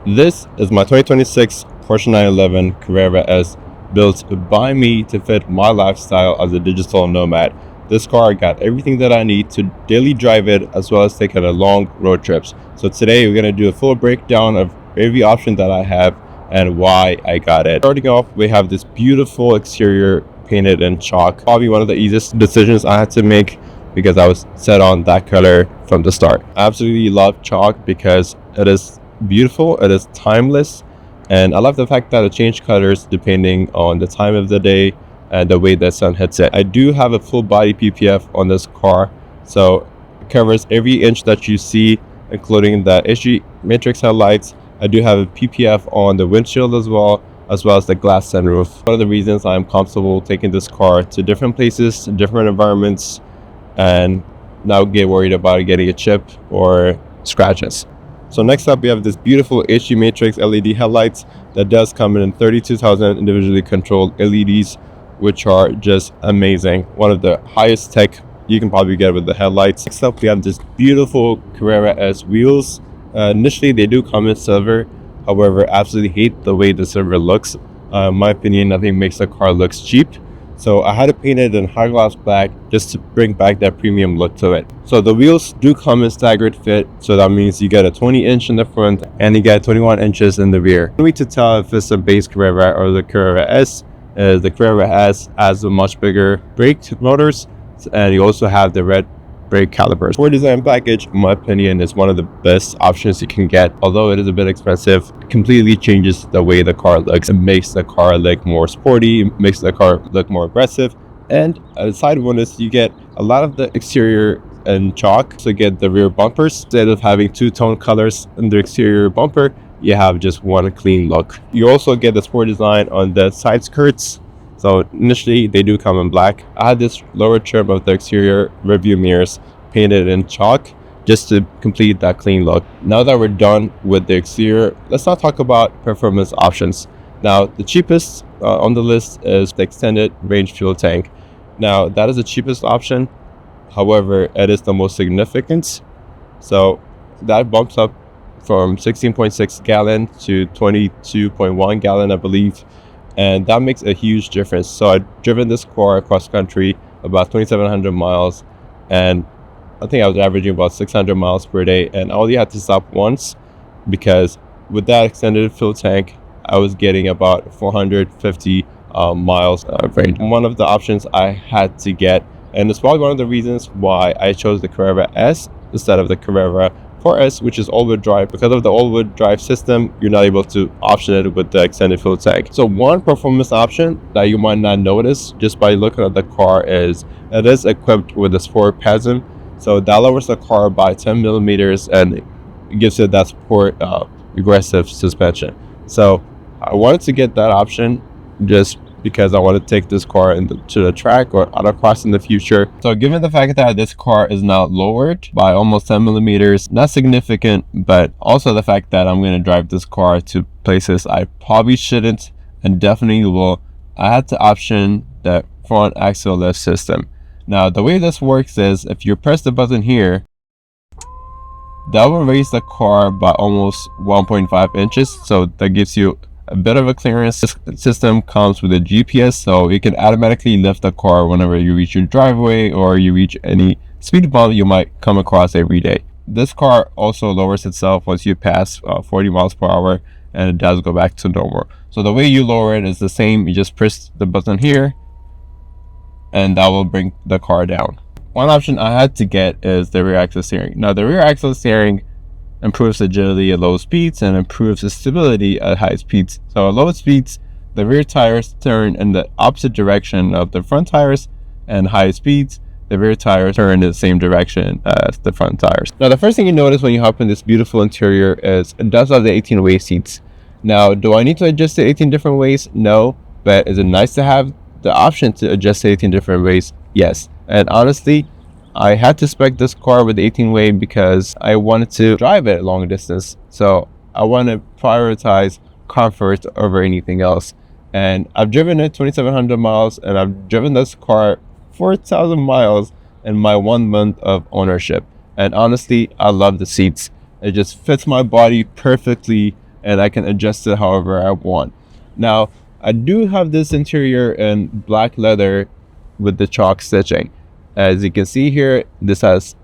This is my 2026 Porsche 911 Carrera S, built by me to fit my lifestyle as a digital nomad. This car got everything that I need to daily drive it as well as take it on long road trips. So today we're going to do a full breakdown of every option that I have and why I got it. Starting off, we have this beautiful exterior painted in chalk. Probably one of the easiest decisions I had to make because I was set on that color from the start. I absolutely love chalk because it is beautiful, it is timeless, and I love the fact that it changes colors depending on the time of the day and the way the sun hits it. I do have a full body PPF on this car, so it covers every inch that you see, including the HD matrix headlights. I do have a PPF on the windshield as well as the glass sunroof. One of the reasons I'm comfortable taking this car to different places, different environments, and not get worried about getting a chip or scratches. So next up, we have this beautiful HD matrix LED headlights that does come in 32,000 individually controlled LEDs, which are just amazing. One of the highest tech you can probably get with the headlights. Next up, we have this beautiful Carrera S wheels. Initially, they do come in silver. However, I absolutely hate the way the silver looks. In my opinion, I think it makes the car look cheap. So I had to paint it in high gloss black just to bring back that premium look to it. So the wheels do come in staggered fit. So that means you get a 20-inch in the front and you get 21 inches in the rear. No way to tell if it's a base Carrera or the Carrera S. The Carrera S has a much bigger brake motors, and you also have the red brake calipers. For design package, in my opinion, is one of the best options you can get. Although it is a bit expensive, it completely changes the way the car looks. It makes the car look more sporty, makes the car look more aggressive. And a side bonus, you get a lot of the exterior in chalk. So you get the rear bumpers. Instead of having two-tone colors in the exterior bumper, you have just one clean look. You also get the sport design on the side skirts. So initially they do come in black. I had this lower trim of the exterior rearview mirrors painted in chalk just to complete that clean look. Now that we're done with the exterior, let's not talk about performance options. Now the cheapest on the list is the extended range fuel tank. Now that is the cheapest option. However, it is the most significant. So that bumps up from 16.6 gallon to 22.1 gallon, I believe. And that makes a huge difference. So I've driven this car across country about 2,700 miles, and I think I was averaging about 600 miles per day, and I only had to stop once because with that extended fuel tank, I was getting about 450 miles of range. One of the options I had to get, and it's probably one of the reasons why I chose the Carrera S instead of the Carrera 4S, which is all-wheel drive. Because of the all-wheel drive system, you're not able to option it with the extended fuel tank. So one performance option that you might not notice just by looking at the car is it is equipped with a sport PASM. So that lowers the car by 10 millimeters and gives it that sport aggressive suspension. So I wanted to get that option just because I want to take this car to the track or autocross in the future. So given the fact that this car is now lowered by almost 10 millimeters, not significant, but also the fact that I'm going to drive this car to places I probably shouldn't and definitely will, I had to option the front axle lift system. Now the way this works is if you press the button here, that will raise the car by almost 1.5 inches. So that gives you a bit of a clearance. This system comes with a GPS, so you can automatically lift the car whenever you reach your driveway or you reach any speed bump you might come across every day. This car also lowers itself once you pass 40 miles per hour, and it does go back to normal. So the way you lower it is the same. You just press the button here and that will bring the car down. One option I had to get is the rear axle steering. Now the rear axle steering improves agility at low speeds and improves the stability at high speeds. So at low speeds, the rear tires turn in the opposite direction of the front tires, and high speeds, the rear tires turn in the same direction as the front tires. Now the first thing you notice when you hop in this beautiful interior is it does have the 18-way seats. Now do I need to adjust it 18 different ways? No. But is it nice to have the option to adjust it 18 different ways? Yes. And honestly, I had to spec this car with 18-way because I wanted to drive it long distance. So I want to prioritize comfort over anything else. And I've driven it 2,700 miles, and I've driven this car 4,000 miles in my 1 month of ownership. And honestly, I love the seats. It just fits my body perfectly. and I can adjust it however I want. Now, I do have this interior in black leather with the chalk stitching. As you can see here, this has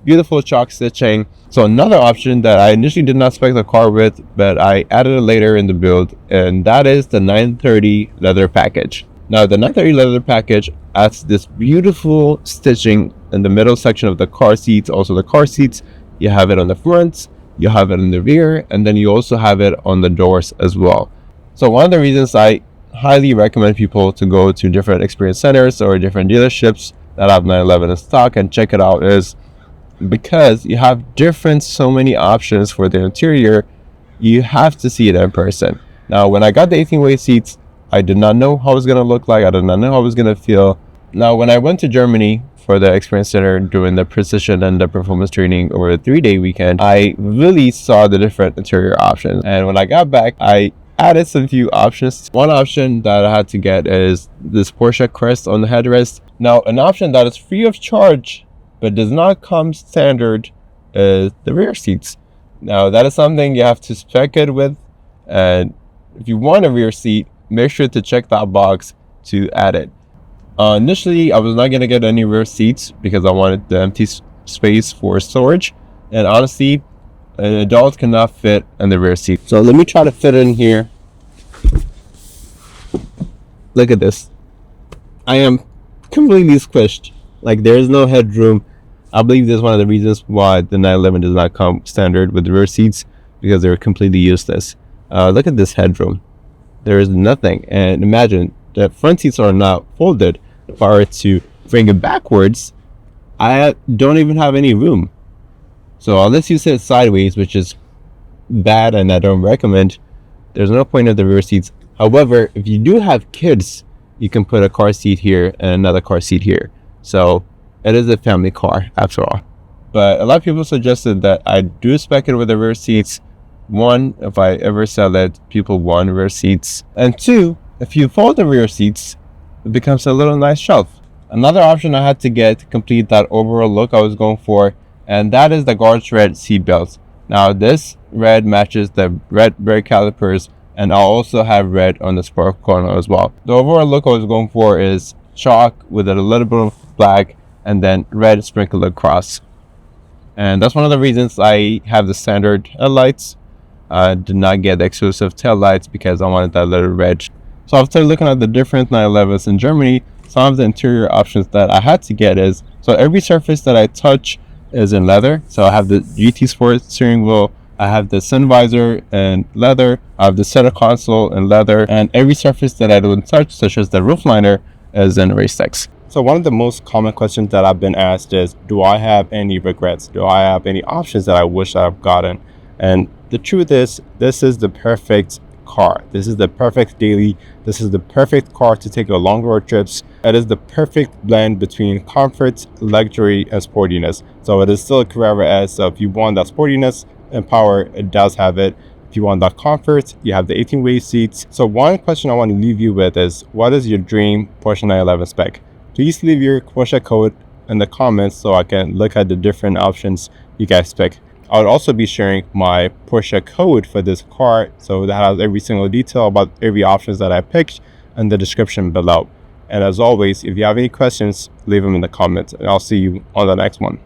beautiful chalk stitching. So another option that I initially did not spec the car with, but I added it later in the build, and that is the 930 leather package. Now the 930 leather package adds this beautiful stitching in the middle section of the car seats. Also the car seats, you have it on the front, you have it in the rear, and then you also have it on the doors as well. So one of the reasons I highly recommend people to go to different experience centers or different dealerships that have 911 in stock and check it out is because you have so many options for the interior. You have to see it in person. Now when I got the 18-way seats, I did not know how it was going to look like. I did not know how it was going to feel. Now when I went to Germany for the experience center doing the precision and the performance training over a 3-day weekend, I really saw the different interior options. And when I got back, I added some few options. One option that I had to get is this Porsche crest on the headrest. Now an option that is free of charge but does not come standard is the rear seats. Now that is something you have to spec it with, and if you want a rear seat, make sure to check that box to add it. Initially I was not going to get any rear seats because I wanted the empty space for storage, and honestly an adult cannot fit in the rear seat. So let me try to fit it in here. Look at this. I am completely squished. Like there is no headroom. I believe this is one of the reasons why the 911 does not come standard with the rear seats, because they're completely useless. Look at this headroom. There is nothing. And imagine the front seats are not folded. If I were to bring it backwards, I don't even have any room. So unless you sit sideways, which is bad and I don't recommend, there's no point in the rear seats. However, if you do have kids, you can put a car seat here and another car seat here. So it is a family car after all. But a lot of people suggested that I do spec it with the rear seats. One, if I ever sell it, people want rear seats. And two, if you fold the rear seats, it becomes a little nice shelf. Another option I had to get to complete that overall look I was going for, and that is the Guards Red seat belts. Now this red matches the red brake calipers, and I'll also have red on the spark corner as well. The overall look I was going for is chalk with a little bit of black and then red sprinkled across. And that's one of the reasons I have the standard headlights. I did not get the exclusive tail lights because I wanted that little red. So after looking at the different 911s in Germany, some of the interior options that I had to get is, so every surface that I touch is in leather. So I have the GT Sport steering wheel, I have the sun visor in leather, I have the center console in leather, and every surface that I don't touch, such as the roof liner, is in race text. So one of the most common questions that I've been asked is, do I have any regrets? Do I have any options that I wish I've gotten? And the truth is, this is the perfect car. This is the perfect daily. This is the perfect car to take a long road trips. It is the perfect blend between comfort, luxury, and sportiness. So it is still a Carrera S. So if you want that sportiness and power, it does have it. If you want that comfort, you have the 18-way seats. So one question I want to leave you with is, what is your dream Porsche 911 spec? Please leave your Porsche code in the comments so I can look at the different options you guys pick. I would also be sharing my Porsche code for this car, so that has every single detail about every options that I picked in the description below. And as always, if you have any questions, leave them in the comments, and I'll see you on the next one.